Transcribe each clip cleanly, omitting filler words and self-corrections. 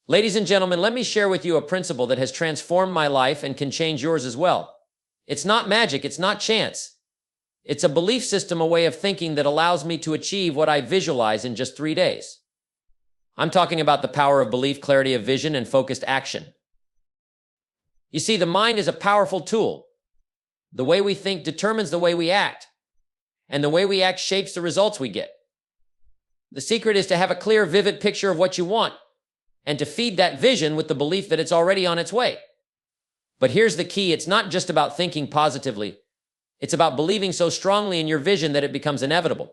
Ladies and gentlemen, let me share with you a principle that has transformed my life and can change yours as well. It's not magic, it's not chance. It's a belief system, a way of thinking that allows me to achieve what I visualize in just 3 days. I'm talking about the power of belief, clarity of vision, and focused action. You see, the mind is a powerful tool. The way we think determines the way we act, and the way we act shapes the results we get. The secret is to have a clear, vivid picture of what you want, and to feed that vision with the belief that it's already on its way. But here's the key: it's not just about thinking positively. It's about believing so strongly in your vision that it becomes inevitable.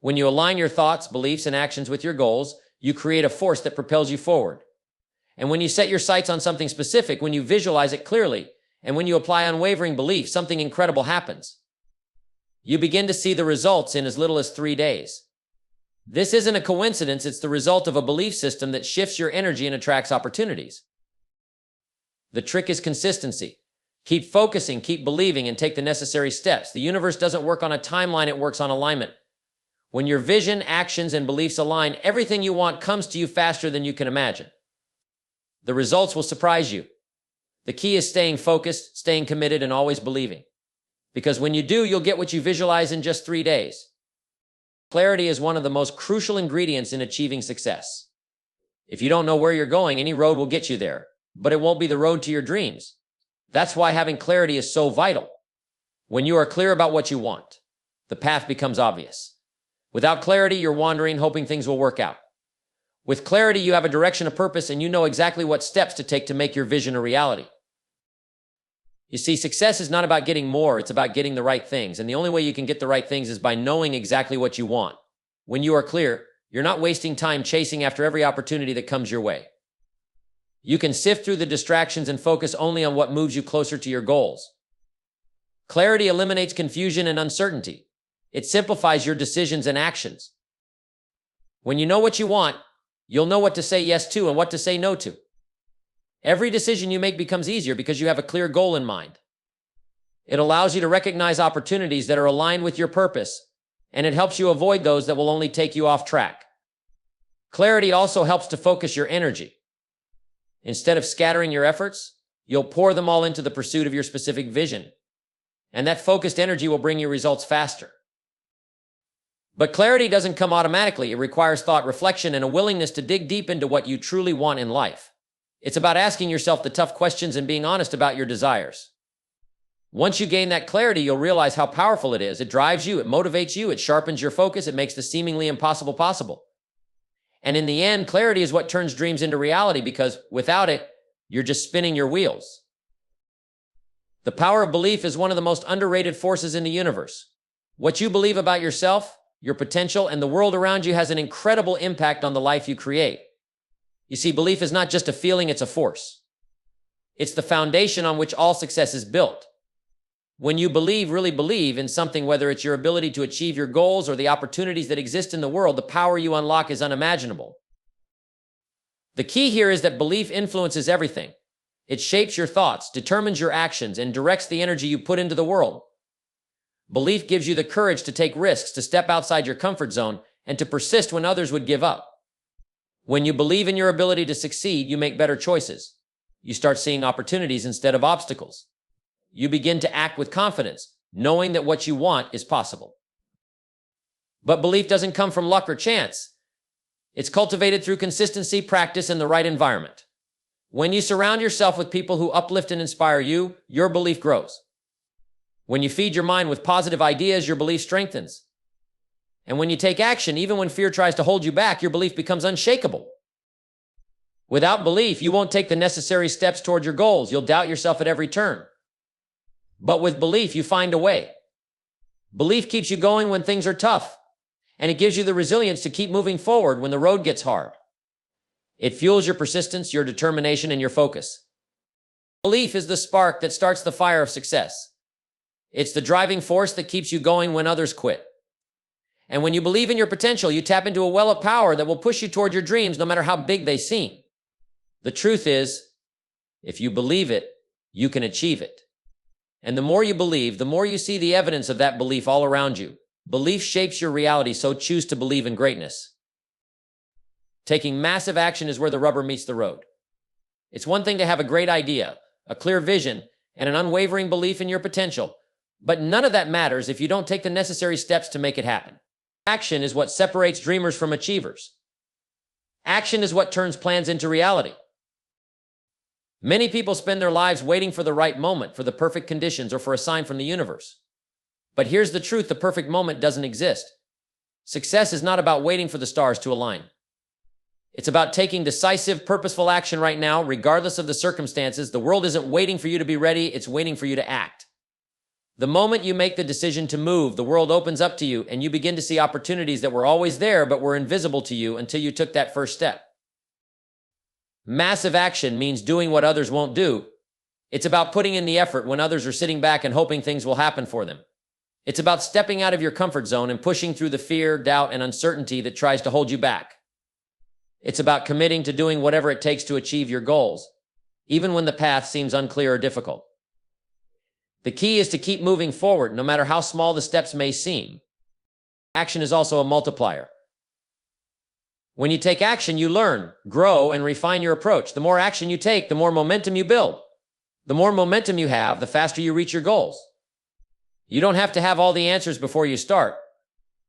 When you align your thoughts, beliefs, and actions with your goals, you create a force that propels you forward. And when you set your sights on something specific, when you visualize it clearly, and when you apply unwavering belief, something incredible happens. You begin to see the results in as little as 3 days. This isn't a coincidence, it's the result of a belief system that shifts your energy and attracts opportunities. The trick is consistency. Keep focusing, keep believing, and take the necessary steps. The universe doesn't work on a timeline, it works on alignment. When your vision, actions, and beliefs align, everything you want comes to you faster than you can imagine. The results will surprise you. The key is staying focused, staying committed, and always believing. Because when you do, you'll get what you visualize in just 3 days. Clarity is one of the most crucial ingredients in achieving success. If you don't know where you're going, any road will get you there, but it won't be the road to your dreams. That's why having clarity is so vital. When you are clear about what you want, the path becomes obvious. Without clarity, you're wandering, hoping things will work out. With clarity, you have a direction, a purpose, and you know exactly what steps to take to make your vision a reality. You see, success is not about getting more, it's about getting the right things. And the only way you can get the right things is by knowing exactly what you want. When you are clear, you're not wasting time chasing after every opportunity that comes your way. You can sift through the distractions and focus only on what moves you closer to your goals. Clarity eliminates confusion and uncertainty. It simplifies your decisions and actions. When you know what you want, you'll know what to say yes to and what to say no to. Every decision you make becomes easier because you have a clear goal in mind. It allows you to recognize opportunities that are aligned with your purpose, and it helps you avoid those that will only take you off track. Clarity also helps to focus your energy. Instead of scattering your efforts, you'll pour them all into the pursuit of your specific vision, and that focused energy will bring you results faster. But clarity doesn't come automatically. It requires thought, reflection, and a willingness to dig deep into what you truly want in life. It's about asking yourself the tough questions and being honest about your desires. Once you gain that clarity, you'll realize how powerful it is. It drives you, it motivates you, it sharpens your focus, it makes the seemingly impossible possible. And in the end, clarity is what turns dreams into reality, because without it, you're just spinning your wheels. The power of belief is one of the most underrated forces in the universe. What you believe about yourself, your potential, and the world around you has an incredible impact on the life you create. You see, belief is not just a feeling, it's a force. It's the foundation on which all success is built. When you believe, really believe in something, whether it's your ability to achieve your goals or the opportunities that exist in the world, the power you unlock is unimaginable. The key here is that belief influences everything. It shapes your thoughts, determines your actions, and directs the energy you put into the world. Belief gives you the courage to take risks, to step outside your comfort zone, and to persist when others would give up. When you believe in your ability to succeed, you make better choices. You start seeing opportunities instead of obstacles. You begin to act with confidence, knowing that what you want is possible. But belief doesn't come from luck or chance. It's cultivated through consistency, practice, and the right environment. When you surround yourself with people who uplift and inspire you, your belief grows. When you feed your mind with positive ideas, your belief strengthens. And when you take action, even when fear tries to hold you back, your belief becomes unshakable. Without belief, you won't take the necessary steps toward your goals. You'll doubt yourself at every turn. But with belief, you find a way. Belief keeps you going when things are tough, and it gives you the resilience to keep moving forward when the road gets hard. It fuels your persistence, your determination, and your focus. Belief is the spark that starts the fire of success. It's the driving force that keeps you going when others quit. And when you believe in your potential, you tap into a well of power that will push you toward your dreams, no matter how big they seem. The truth is, if you believe it, you can achieve it. And the more you believe, the more you see the evidence of that belief all around you. Belief shapes your reality, so choose to believe in greatness. Taking massive action is where the rubber meets the road. It's one thing to have a great idea, a clear vision, and an unwavering belief in your potential, but none of that matters if you don't take the necessary steps to make it happen. Action is what separates dreamers from achievers. Action is what turns plans into reality. Many people spend their lives waiting for the right moment, for the perfect conditions, or for a sign from the universe. But here's the truth: the perfect moment doesn't exist. Success is not about waiting for the stars to align. It's about taking decisive, purposeful action right now, regardless of the circumstances. The world isn't waiting for you to be ready, it's waiting for you to act. The moment you make the decision to move, the world opens up to you, and you begin to see opportunities that were always there but were invisible to you until you took that first step. Massive action means doing what others won't do. It's about putting in the effort when others are sitting back and hoping things will happen for them. It's about stepping out of your comfort zone and pushing through the fear, doubt, and uncertainty that tries to hold you back. It's about committing to doing whatever it takes to achieve your goals, even when the path seems unclear or difficult. The key is to keep moving forward, no matter how small the steps may seem. Action is also a multiplier. When you take action, you learn, grow, and refine your approach. The more action you take, the more momentum you build. The more momentum you have, the faster you reach your goals. You don't have to have all the answers before you start.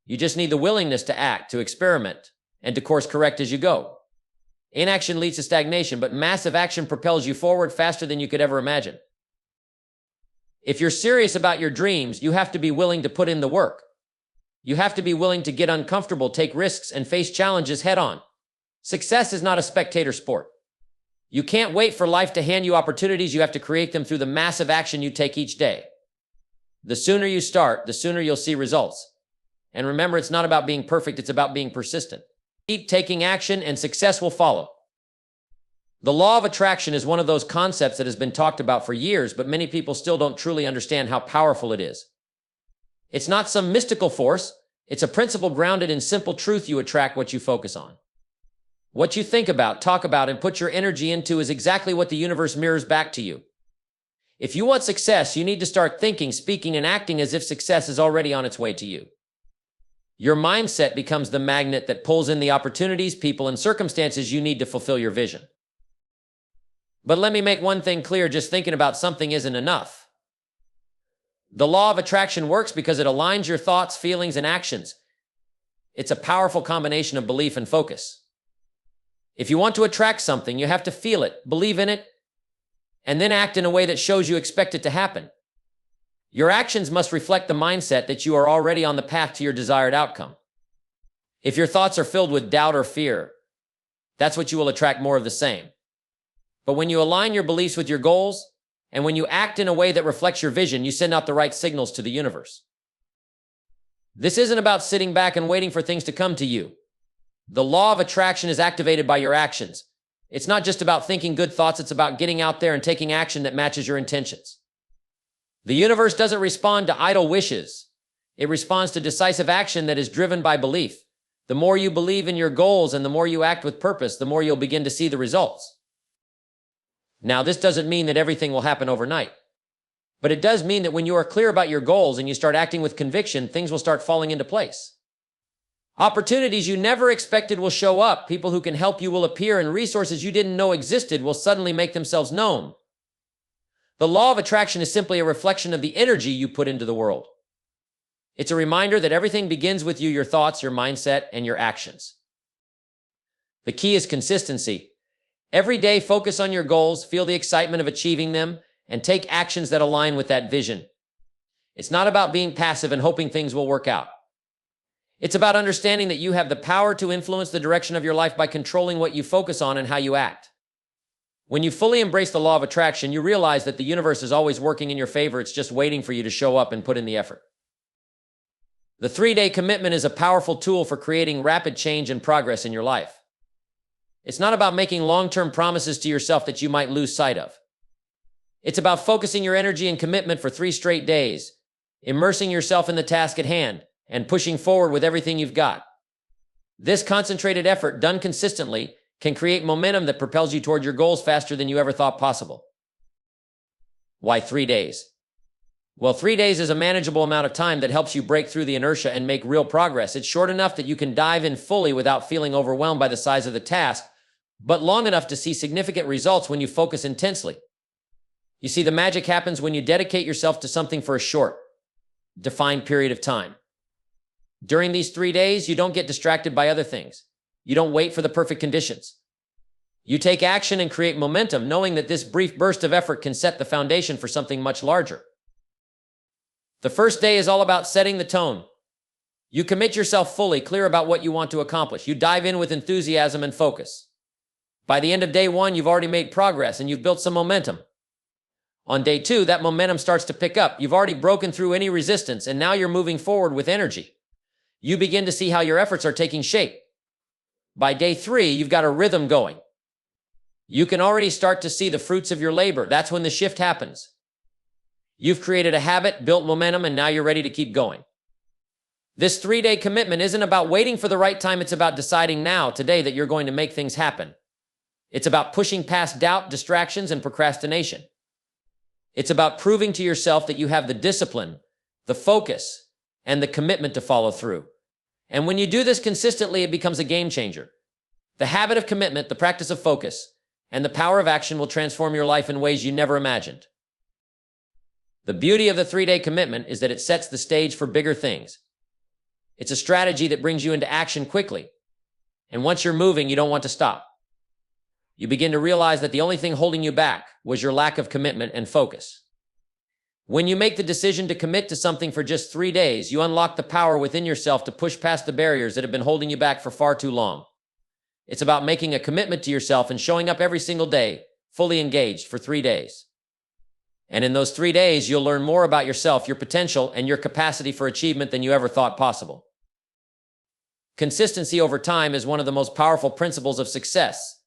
You just need the willingness to act, to experiment, and to course correct as you go. Inaction leads to stagnation, but massive action propels you forward faster than you could ever imagine. If you're serious about your dreams, you have to be willing to put in the work. You have to be willing to get uncomfortable, take risks, and face challenges head on. Success is not a spectator sport. You can't wait for life to hand you opportunities. You have to create them through the massive action you take each day. The sooner you start, the sooner you'll see results. And remember, it's not about being perfect, it's about being persistent. Keep taking action and success will follow. The law of attraction is one of those concepts that has been talked about for years, but many people still don't truly understand how powerful it is. It's not some mystical force. It's a principle grounded in simple truth. You attract what you focus on. What you think about, talk about, and put your energy into is exactly what the universe mirrors back to you. If you want success, you need to start thinking, speaking, and acting as if success is already on its way to you. Your mindset becomes the magnet that pulls in the opportunities, people, and circumstances you need to fulfill your vision. But let me make one thing clear: just thinking about something isn't enough. The law of attraction works because it aligns your thoughts, feelings, and actions. It's a powerful combination of belief and focus. If you want to attract something, you have to feel it, believe in it, and then act in a way that shows you expect it to happen. Your actions must reflect the mindset that you are already on the path to your desired outcome. If your thoughts are filled with doubt or fear, that's what you will attract, more of the same. But when you align your beliefs with your goals, and when you act in a way that reflects your vision, you send out the right signals to the universe. This isn't about sitting back and waiting for things to come to you. The law of attraction is activated by your actions. It's not just about thinking good thoughts, it's about getting out there and taking action that matches your intentions. The universe doesn't respond to idle wishes. It responds to decisive action that is driven by belief. The more you believe in your goals and the more you act with purpose, the more you'll begin to see the results. Now, this doesn't mean that everything will happen overnight, but it does mean that when you are clear about your goals and you start acting with conviction, things will start falling into place. Opportunities you never expected will show up, people who can help you will appear, and resources you didn't know existed will suddenly make themselves known. The law of attraction is simply a reflection of the energy you put into the world. It's a reminder that everything begins with you, your thoughts, your mindset, and your actions. The key is consistency. Every day, focus on your goals, feel the excitement of achieving them, and take actions that align with that vision. It's not about being passive and hoping things will work out. It's about understanding that you have the power to influence the direction of your life by controlling what you focus on and how you act. When you fully embrace the law of attraction, you realize that the universe is always working in your favor. It's just waiting for you to show up and put in the effort. The 3-day commitment is a powerful tool for creating rapid change and progress in your life. It's not about making long-term promises to yourself that you might lose sight of. It's about focusing your energy and commitment for 3 straight days, immersing yourself in the task at hand, and pushing forward with everything you've got. This concentrated effort, done consistently, can create momentum that propels you toward your goals faster than you ever thought possible. Why 3 days? Well, 3 days is a manageable amount of time that helps you break through the inertia and make real progress. It's short enough that you can dive in fully without feeling overwhelmed by the size of the task, but long enough to see significant results when you focus intensely. You see, the magic happens when you dedicate yourself to something for a short, defined period of time. During these 3 days, you don't get distracted by other things. You don't wait for the perfect conditions. You take action and create momentum, knowing that this brief burst of effort can set the foundation for something much larger. The first day is all about setting the tone. You commit yourself fully, clear about what you want to accomplish. You dive in with enthusiasm and focus. By the end of day 1, you've already made progress and you've built some momentum. On day 2, that momentum starts to pick up. You've already broken through any resistance and now you're moving forward with energy. You begin to see how your efforts are taking shape. By day 3, you've got a rhythm going. You can already start to see the fruits of your labor. That's when the shift happens. You've created a habit, built momentum, and now you're ready to keep going. This 3-day commitment isn't about waiting for the right time. It's about deciding now, today, that you're going to make things happen. It's about pushing past doubt, distractions, and procrastination. It's about proving to yourself that you have the discipline, the focus, and the commitment to follow through. And when you do this consistently, it becomes a game changer. The habit of commitment, the practice of focus, and the power of action will transform your life in ways you never imagined. The beauty of the 3-day commitment is that it sets the stage for bigger things. It's a strategy that brings you into action quickly. And once you're moving, you don't want to stop. You begin to realize that the only thing holding you back was your lack of commitment and focus. When you make the decision to commit to something for just 3 days, you unlock the power within yourself to push past the barriers that have been holding you back for far too long. It's about making a commitment to yourself and showing up every single day, fully engaged for 3 days. And in those 3 days, you'll learn more about yourself, your potential, and your capacity for achievement than you ever thought possible. Consistency over time is one of the most powerful principles of success.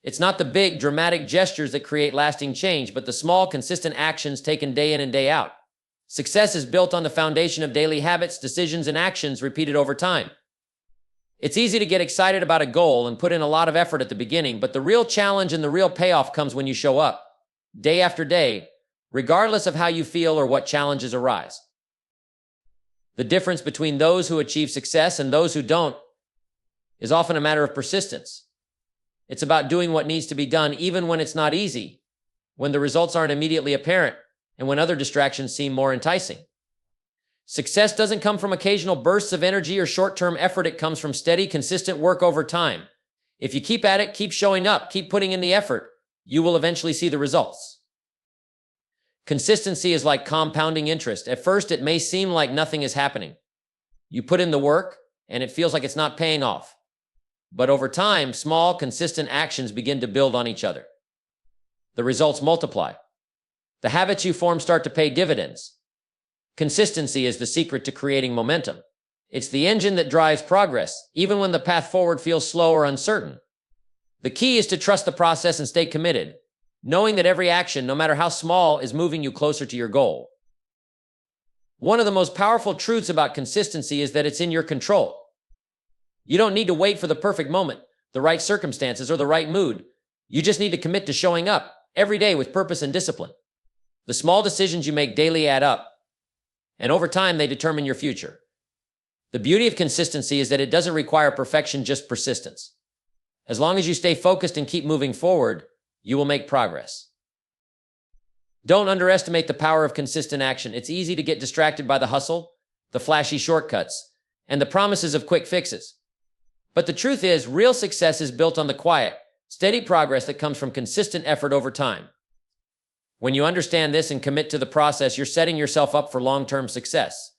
It's not the big, dramatic gestures that create lasting change, but the small, consistent actions taken day in and day out. Success is built on the foundation of daily habits, decisions, and actions repeated over time. It's easy to get excited about a goal and put in a lot of effort at the beginning, but the real challenge and the real payoff comes when you show up, day after day, regardless of how you feel or what challenges arise. The difference between those who achieve success and those who don't is often a matter of persistence. It's about doing what needs to be done even when it's not easy, when the results aren't immediately apparent, and when other distractions seem more enticing. Success doesn't come from occasional bursts of energy or short-term effort. It comes from steady, consistent work over time. If you keep at it, keep showing up, keep putting in the effort, you will eventually see the results. Consistency is like compounding interest. At first, it may seem like nothing is happening. You put in the work, and it feels like it's not paying off. But over time, small, consistent actions begin to build on each other. The results multiply. The habits you form start to pay dividends. Consistency is the secret to creating momentum. It's the engine that drives progress, even when the path forward feels slow or uncertain. The key is to trust the process and stay committed, knowing that every action, no matter how small, is moving you closer to your goal. One of the most powerful truths about consistency is that it's in your control. You don't need to wait for the perfect moment, the right circumstances, or the right mood. You just need to commit to showing up every day with purpose and discipline. The small decisions you make daily add up, and over time they determine your future. The beauty of consistency is that it doesn't require perfection, just persistence. As long as you stay focused and keep moving forward, you will make progress. Don't underestimate the power of consistent action. It's easy to get distracted by the hustle, the flashy shortcuts, and the promises of quick fixes. But the truth is, real success is built on the quiet, steady progress that comes from consistent effort over time. When you understand this and commit to the process, you're setting yourself up for long-term success.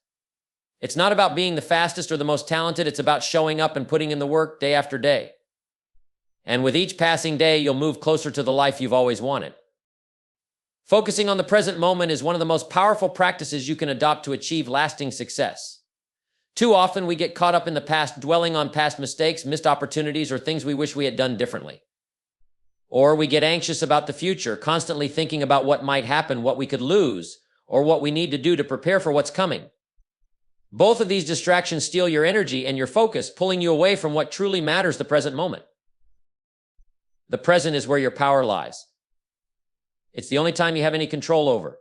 It's not about being the fastest or the most talented. It's about showing up and putting in the work day after day. And with each passing day, you'll move closer to the life you've always wanted. Focusing on the present moment is one of the most powerful practices you can adopt to achieve lasting success. Too often, we get caught up in the past, dwelling on past mistakes, missed opportunities, or things we wish we had done differently. Or we get anxious about the future, constantly thinking about what might happen, what we could lose, or what we need to do to prepare for what's coming. Both of these distractions steal your energy and your focus, pulling you away from what truly matters, the present moment. The present is where your power lies. It's the only time you have any control over.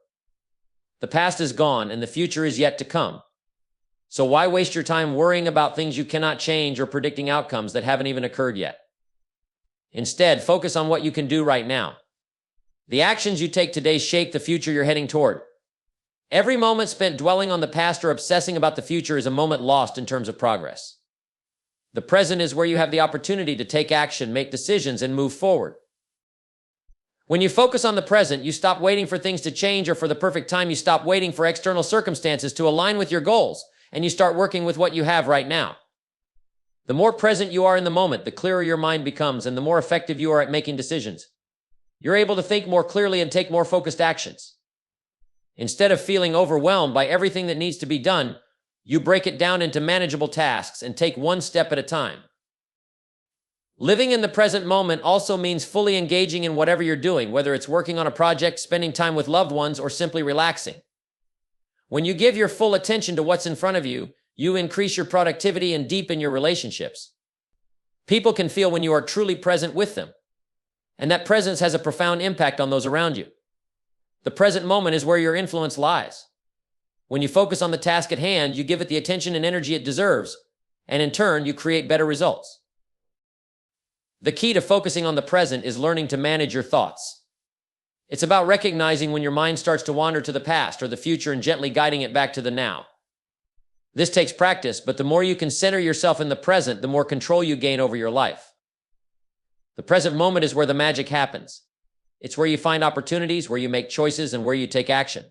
The past is gone and the future is yet to come. So why waste your time worrying about things you cannot change or predicting outcomes that haven't even occurred yet? Instead, focus on what you can do right now. The actions you take today shape the future you're heading toward. Every moment spent dwelling on the past or obsessing about the future is a moment lost in terms of progress. The present is where you have the opportunity to take action, make decisions, and move forward. When you focus on the present, you stop waiting for things to change or for the perfect time. You stop waiting for external circumstances to align with your goals, and you start working with what you have right now. The more present you are in the moment, the clearer your mind becomes, and the more effective you are at making decisions. You're able to think more clearly and take more focused actions. Instead of feeling overwhelmed by everything that needs to be done, you break it down into manageable tasks and take one step at a time. Living in the present moment also means fully engaging in whatever you're doing, whether it's working on a project, spending time with loved ones, or simply relaxing. When you give your full attention to what's in front of you, you increase your productivity and deepen your relationships. People can feel when you are truly present with them, and that presence has a profound impact on those around you. The present moment is where your influence lies. When you focus on the task at hand, you give it the attention and energy it deserves, and in turn, you create better results. The key to focusing on the present is learning to manage your thoughts. It's about recognizing when your mind starts to wander to the past or the future and gently guiding it back to the now. This takes practice, but the more you can center yourself in the present, the more control you gain over your life. The present moment is where the magic happens. It's where you find opportunities, where you make choices, and where you take action.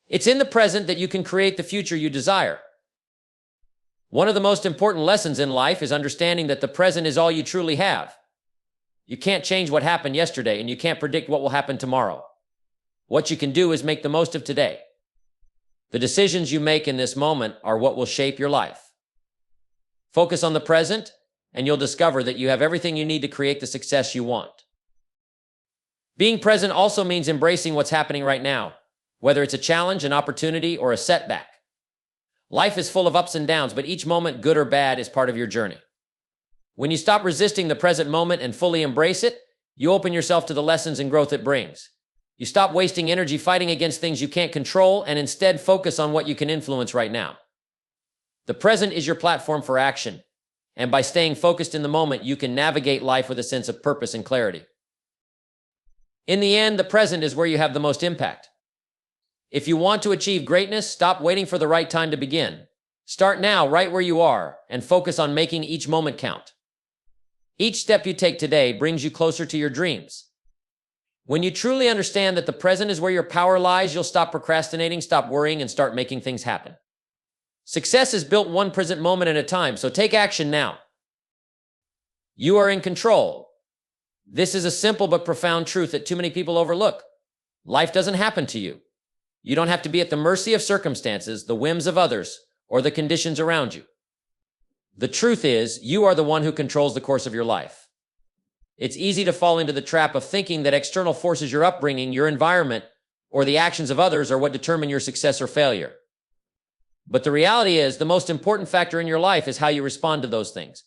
It's in the present that you can create the future you desire. One of the most important lessons in life is understanding that the present is all you truly have. You can't change what happened yesterday, and you can't predict what will happen tomorrow. What you can do is make the most of today. The decisions you make in this moment are what will shape your life. Focus on the present, and you'll discover that you have everything you need to create the success you want. Being present also means embracing what's happening right now, whether it's a challenge, an opportunity, or a setback. Life is full of ups and downs, but each moment, good or bad, is part of your journey. When you stop resisting the present moment and fully embrace it, you open yourself to the lessons and growth it brings. You stop wasting energy fighting against things you can't control and instead focus on what you can influence right now. The present is your platform for action, and by staying focused in the moment, you can navigate life with a sense of purpose and clarity. In the end, the present is where you have the most impact. If you want to achieve greatness, stop waiting for the right time to begin. Start now, right where you are, and focus on making each moment count. Each step you take today brings you closer to your dreams. When you truly understand that the present is where your power lies, you'll stop procrastinating, stop worrying, and start making things happen. Success is built one present moment at a time, so take action now. You are in control. This is a simple but profound truth that too many people overlook. Life doesn't happen to you. You don't have to be at the mercy of circumstances, the whims of others, or the conditions around you. The truth is, you are the one who controls the course of your life. It's easy to fall into the trap of thinking that external forces, your upbringing, your environment, or the actions of others are what determine your success or failure. But the reality is, the most important factor in your life is how you respond to those things.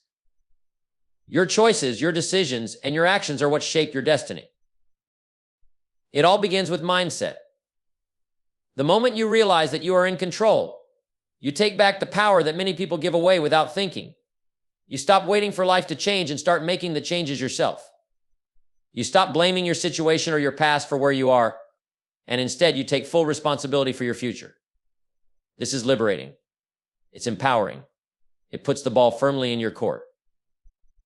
Your choices, your decisions, and your actions are what shape your destiny. It all begins with mindset. The moment you realize that you are in control, you take back the power that many people give away without thinking. You stop waiting for life to change and start making the changes yourself. You stop blaming your situation or your past for where you are, and instead you take full responsibility for your future. This is liberating. It's empowering. It puts the ball firmly in your court.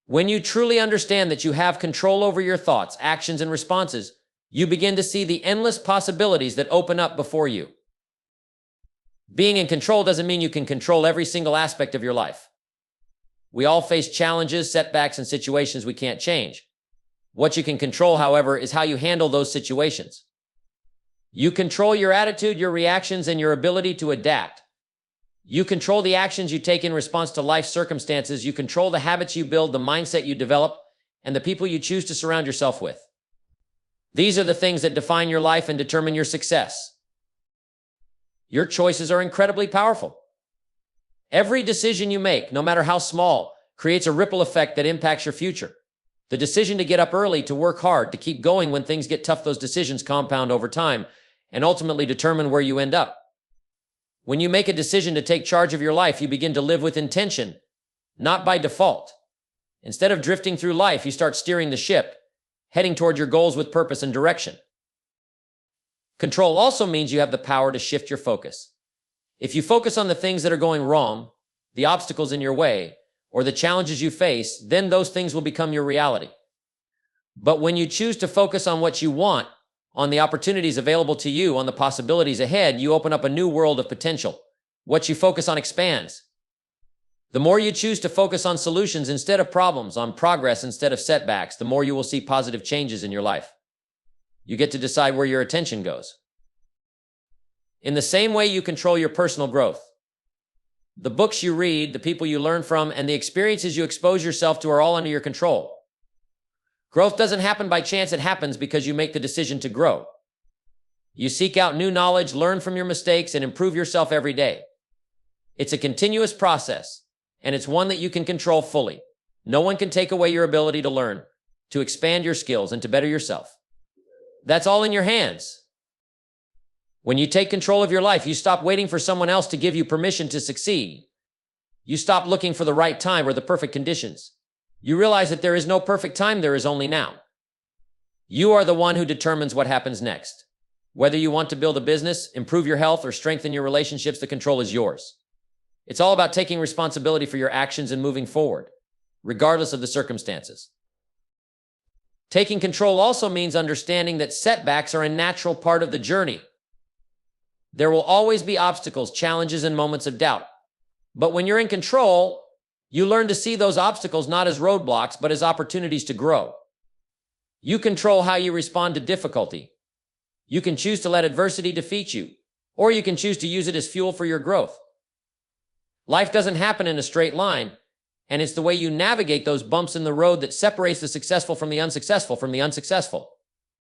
When you truly understand that you have control over your thoughts, actions, and responses, you begin to see the endless possibilities that open up before you. Being in control doesn't mean you can control every single aspect of your life. We all face challenges, setbacks, and situations we can't change. What you can control, however, is how you handle those situations. You control your attitude, your reactions, and your ability to adapt. You control the actions you take in response to life circumstances. You control the habits you build, the mindset you develop, and the people you choose to surround yourself with. These are the things that define your life and determine your success. Your choices are incredibly powerful. Every decision you make, no matter how small, creates a ripple effect that impacts your future. The decision to get up early, to work hard, to keep going when things get tough, those decisions compound over time. and ultimately determine where you end up. When you make a decision to take charge of your life, you begin to live with intention, not by default. Instead of drifting through life, you start steering the ship, heading toward your goals with purpose and direction. Control also means you have the power to shift your focus. If you focus on the things that are going wrong, the obstacles in your way, or the challenges you face, then those things will become your reality. But when you choose to focus on what you want, on the opportunities available to you, on the possibilities ahead, you open up a new world of potential. What you focus on expands. The more you choose to focus on solutions instead of problems, on progress instead of setbacks, the more you will see positive changes in your life. You get to decide where your attention goes. In the same way you control your personal growth. The books you read, the people you learn from, and the experiences you expose yourself to are all under your control. Growth doesn't happen by chance, it happens because you make the decision to grow. You seek out new knowledge, learn from your mistakes, and improve yourself every day. It's a continuous process, and it's one that you can control fully. No one can take away your ability to learn, to expand your skills, and to better yourself. That's all in your hands. When you take control of your life, you stop waiting for someone else to give you permission to succeed. You stop looking for the right time or the perfect conditions. You realize that there is no perfect time, there is only now. You are the one who determines what happens next. Whether you want to build a business, improve your health, or strengthen your relationships, the control is yours. It's all about taking responsibility for your actions and moving forward, regardless of the circumstances. Taking control also means understanding that setbacks are a natural part of the journey. There will always be obstacles, challenges, and moments of doubt. But when you're in control, you learn to see those obstacles not as roadblocks, but as opportunities to grow. You control how you respond to difficulty. You can choose to let adversity defeat you, or you can choose to use it as fuel for your growth. Life doesn't happen in a straight line, and it's the way you navigate those bumps in the road that separates the successful from the unsuccessful.